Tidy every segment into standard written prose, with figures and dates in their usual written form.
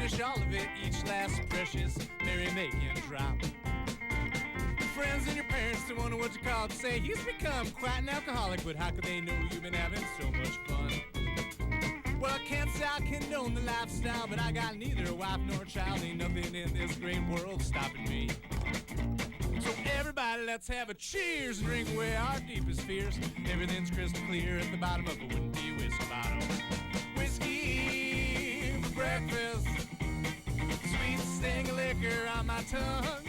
finish all of it, each last precious merrymaking drop. Your friends and your parents don't wonder what you call to say he's become quite an alcoholic, but how could they know you've been having so much fun? Well, I can't say I condone the lifestyle, but I got neither a wife nor a child. Ain't nothing in this great world stopping me. So everybody, let's have a cheers and drink away our deepest fears. Everything's crystal clear at the bottom of a windy whiskey bottle. Whiskey for breakfast, sweet sting of liquor on my tongue.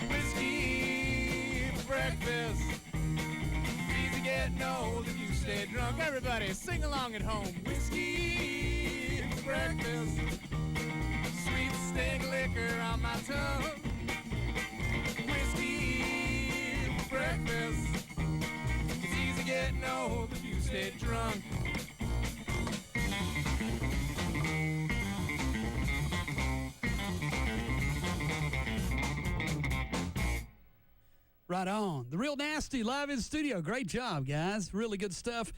Whiskey for breakfast, it's easy getting old if you stay drunk. Everybody, sing along at home. Whiskey for breakfast, sweet sting of liquor on my tongue. Whiskey for breakfast, it's easy getting old if you stay drunk. Right on. The Real Nasty live in studio. Great job, guys. Really good stuff.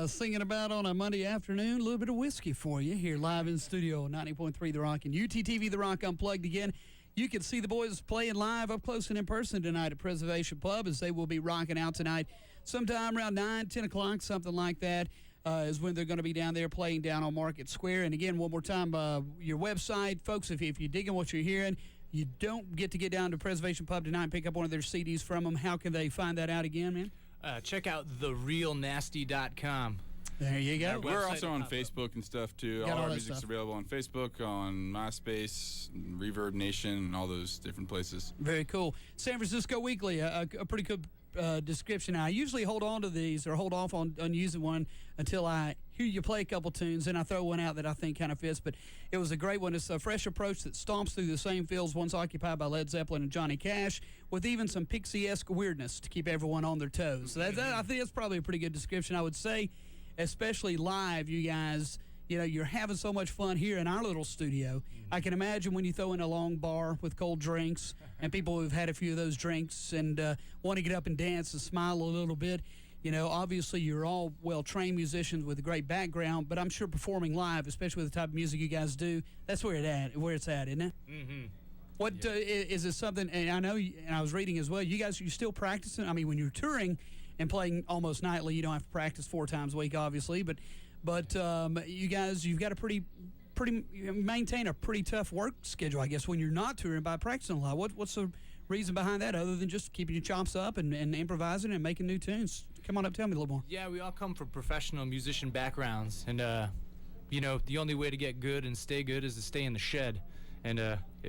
Singing about on a Monday afternoon. A little bit of whiskey for you here live in studio. 90.3 The Rock and UTTV The Rock Unplugged again. You can see the boys playing live up close and in person tonight at Preservation Pub, as they will be rocking out tonight sometime around 9, 10 o'clock, something like that. Is when they're going to be down there playing down on Market Square. And again, one more time, your website, folks, if you're digging what you're hearing, you don't get to get down to Preservation Pub tonight and pick up one of their CDs from them. How can they find that out again, man? Check out therealnasty.com. There you go. We're also on Facebook and stuff, too. All our music's available on Facebook, on MySpace, Reverb Nation, and all those different places. Very cool. San Francisco Weekly, a pretty good description. I usually hold on to these or hold off on using one until I hear you play a couple tunes, and I throw one out that I think kind of fits. But it was a great one. It's a fresh approach that stomps through the same fields once occupied by Led Zeppelin and Johnny Cash, with even some Pixie-esque weirdness to keep everyone on their toes. So I think that's probably a pretty good description. I would say, especially live, you guys, you know, you're having so much fun here in our little studio. I can imagine when you throw in a long bar with cold drinks and people who've had a few of those drinks and want to get up and dance and smile a little bit. You know, obviously you're all well-trained musicians with a great background, but I'm sure performing live, especially with the type of music you guys do, that's where it's at, isn't it? Mm-hmm. What is it something? And I know, and I was reading as well. You guys, you still practicing? I mean, when you're touring and playing almost nightly, you don't have to practice 4 times a week, obviously. But you guys, you've got you maintain a pretty tough work schedule, I guess, when you're not touring by practicing a lot. What's the reason behind that, other than just keeping your chops up and improvising and making new tunes? Come on up, tell me a little more. Yeah, we all come from professional musician backgrounds, and you know, the only way to get good and stay good is to stay in the shed. And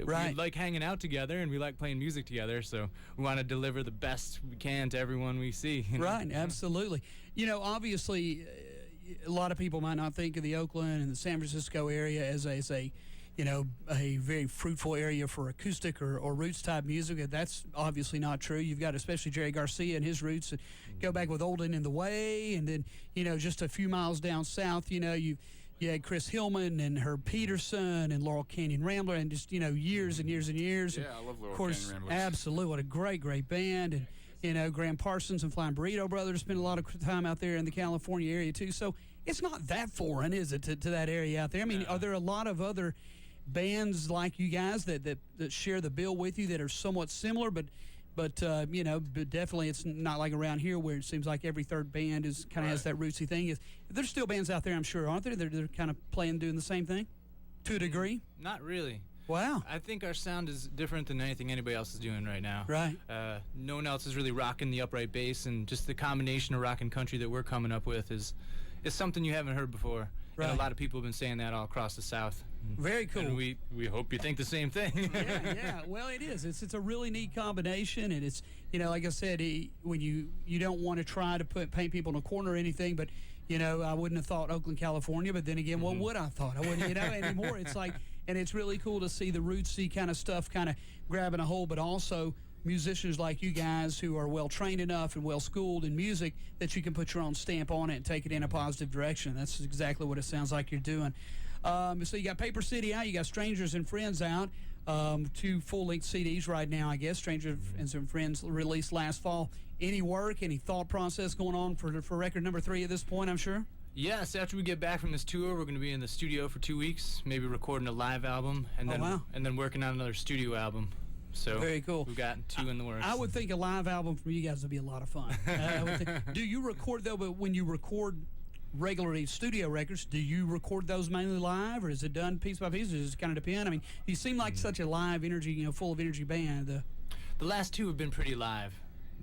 right. We like hanging out together, and we like playing music together, so we want to deliver the best we can to everyone we see. You know? Right, absolutely. You know, obviously, a lot of people might not think of the Oakland and the San Francisco area as a very fruitful area for acoustic or roots-type music. That's obviously not true. You've got especially Jerry Garcia and his roots that go back with Olden in the Way, and then, you know, just a few miles down south, you know, you had Chris Hillman and Herb Peterson and Laurel Canyon Rambler, and just, you know, years and years and years. Yeah, I love Laurel Of course, Canyon Ramblers. absolutely. What a great band. And, you know, Graham Parsons and Flying Burrito Brothers spend a lot of time out there in the California area, too. So it's not that foreign, is it, to that area out there? I mean, Are there a lot of other bands like you guys that share the bill with you that are somewhat similar, but you know, but definitely it's not like around here where it seems like every third band is kind of has that rootsy thing. There's still bands out there, I'm sure, aren't there? They're kind of doing the same thing to a degree. Not really. Wow. I think our sound is different than anything anybody else is doing right now. Right. No one else is really rocking the upright bass, and just the combination of rock and country that we're coming up with is something you haven't heard before. Right. And a lot of people have been saying that all across the South. Very cool. And we hope you think the same thing. yeah. Well, it is. It's a really neat combination, and it's, you know, like I said, when you don't want to try to paint people in a corner or anything, but, you know, I wouldn't have thought Oakland, California, but then again, what would I thought? I wouldn't, you know, anymore. It's like, and it's really cool to see the rootsy kind of stuff kind of grabbing a hold, but also musicians like you guys who are well trained enough and well schooled in music that you can put your own stamp on it and take it in a positive direction. That's exactly what it sounds like you're doing. So you got Paper City out, you got Strangers and Friends out, 2 full-length CDs right now, I guess. Strangers and Friends released last fall. Any work, any thought process going on for record number 3 at this point, I'm sure? Yes, after we get back from this tour, we're going to be in the studio for 2 weeks, maybe recording a live album, and then working on another studio album. So very cool. We've got 2 in the works. I would think a live album from you guys would be a lot of fun. Do you record though? But when you record regularly studio records, do you record those mainly live, or is it done piece by piece? Or does it kind of depend? I mean, you seem like such a live energy, full of energy band. The last 2 have been pretty live.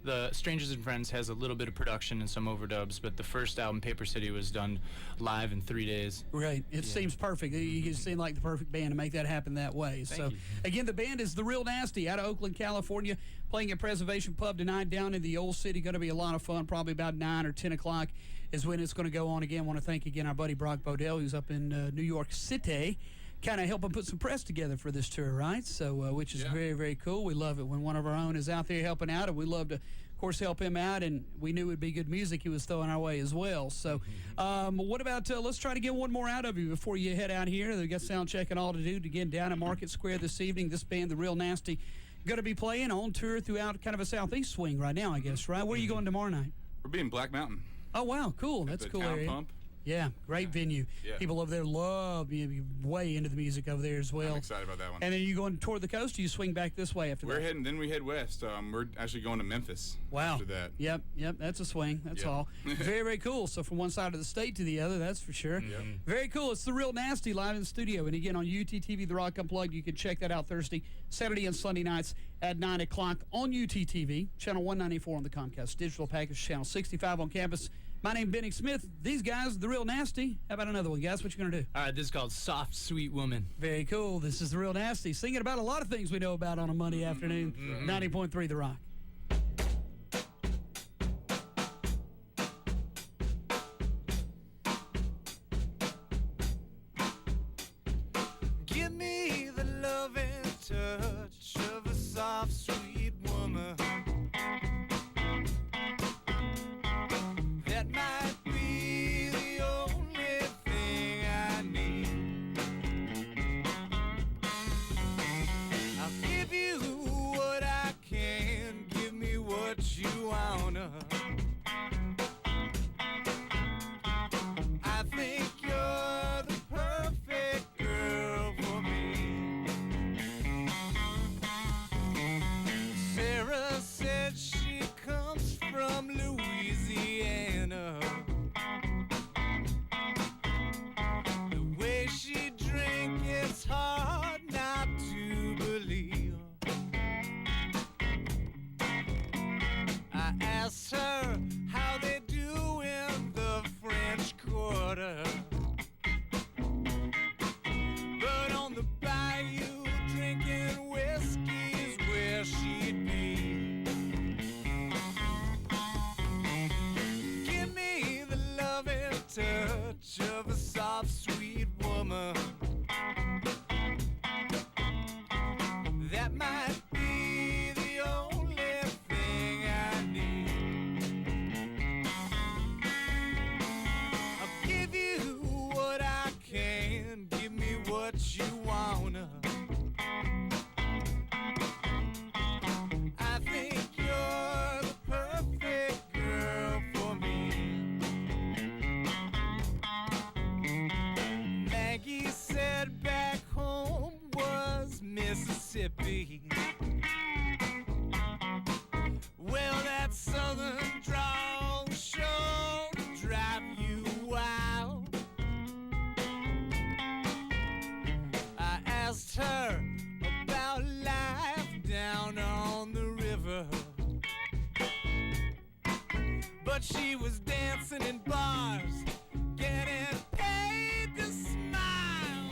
The Strangers and Friends has a little bit of production and some overdubs, but the first album, Paper City, was done live in 3 days. Right. It seems perfect. You seem like the perfect band to make that happen that way. Thank you. Again, the band is The Real Nasty out of Oakland, California, playing at Preservation Pub tonight down in the Old City. Going to be a lot of fun. Probably about 9 or 10 o'clock is when it's going to go on again. Want to thank again our buddy Brock Bodell, who's up in New York City, kind of helping put some press together for this tour, right? So, which is very, very cool. We love it when one of our own is out there helping out, and we love to, of course, help him out, and we knew it would be good music he was throwing our way as well. So, what about, let's try to get one more out of you before you head out here. They've got sound check and all to do. Again, down at Market Square this evening, this band, The Real Nasty, going to be playing on tour throughout kind of a southeast swing right now, I guess, right? Where are you going tomorrow night? We're being Black Mountain. Oh, wow, cool. That's a cool Town area. Pump. Yeah, great venue. Yeah. People over there love you way into the music over there as well. I'm excited about that one. And then you going toward the coast, or you swing back this way after that? We head west. We're actually going to Memphis. Wow. After that. Yep, that's a swing. That's all. Very, very cool. So from one side of the state to the other, that's for sure. Yep. Very cool. It's The Real Nasty live in the studio. And again, on UTTV, The Rock Unplugged, you can check that out Thursday, Saturday, and Sunday nights at 9 o'clock on UTTV, channel 194 on the Comcast digital package, channel 65 on campus. My name is Benny Smith. These guys, The Real Nasty. How about another one, guys? What you going to do? All right, this is called Soft Sweet Woman. Very cool. This is The Real Nasty, singing about a lot of things we know about on a Monday afternoon. 90.3 The Rock. Give me the love and touch of a soft, sweet woman. That might be the only thing I need. I'll give you what I can, give me what you wanna. I think you're the perfect girl for me. Sarah said she comes from Louisiana. The way she drank, it's hard not to believe. I asked her how they do in the French Quarter. But on the bayou, drinking whiskey's where she'd be. Give me the love and touch of a soft, sweet woman. That might be the only thing I need. I'll give you what I can, give me what you wanna. I think you're the perfect girl for me. Maggie said back home was Mississippi. Well, that southern drawl sure drive you wild. I asked her about life down on the river, but she was dancing in bars, getting paid to smile.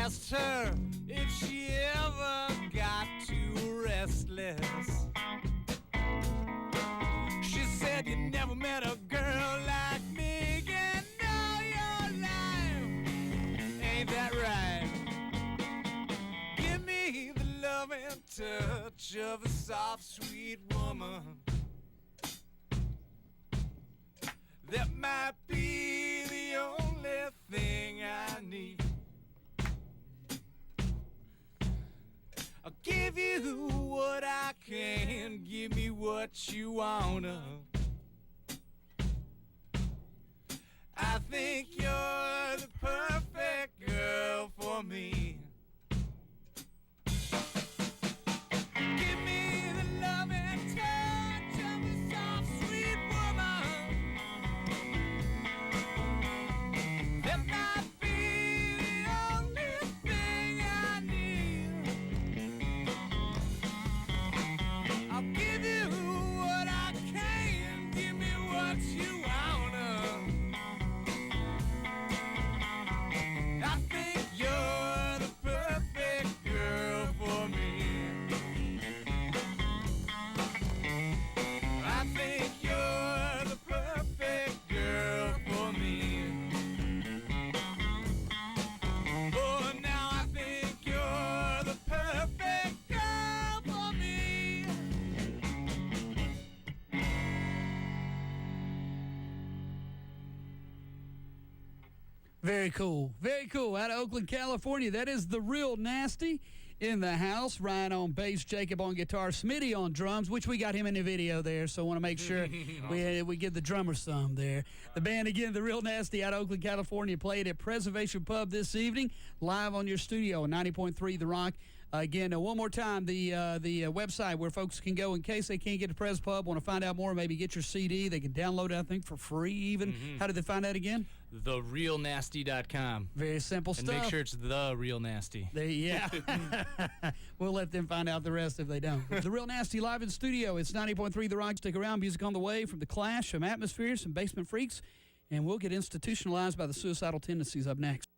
asked her if she ever got too restless. She said, you never met a girl like me in all your life. Ain't that right? Give me the loving touch of a soft, sweet woman. That might be the only thing I need. I'll give you what I can, give me what you wanna. I think you're the perfect girl for me. Give me the love and touch of a soft, sweet woman. That might be the only thing I need. I'll give you what I can, give me what you wanna. I think you're the perfect girl for me. I think you're the perfect girl for me. Oh, now I think you're the perfect girl for me. Very cool. Very cool. Out of Oakland, California. That is the Real Nasty in the house. Ryan on bass, Jacob on guitar, Smitty on drums, which we got him in the video there, so I want to make sure we give the drummer some there. The band, again, the Real Nasty out of Oakland, California, played at Preservation Pub this evening, live on your studio on 90.3 The Rock. Again, one more time, the website where folks can go in case they can't get to Pres Pub, want to find out more, maybe get your CD. They can download it, I think, for free even. How did they find that again? TheRealNasty.com. Very simple stuff. And make sure it's The Real Nasty. Yeah. We'll let them find out the rest if they don't. The Real Nasty live in studio. It's 90.3 The Rock. Stick around. Music on the way from The Clash, some Atmosphere, some Basement Freaks, and we'll get institutionalized by the Suicidal Tendencies up next.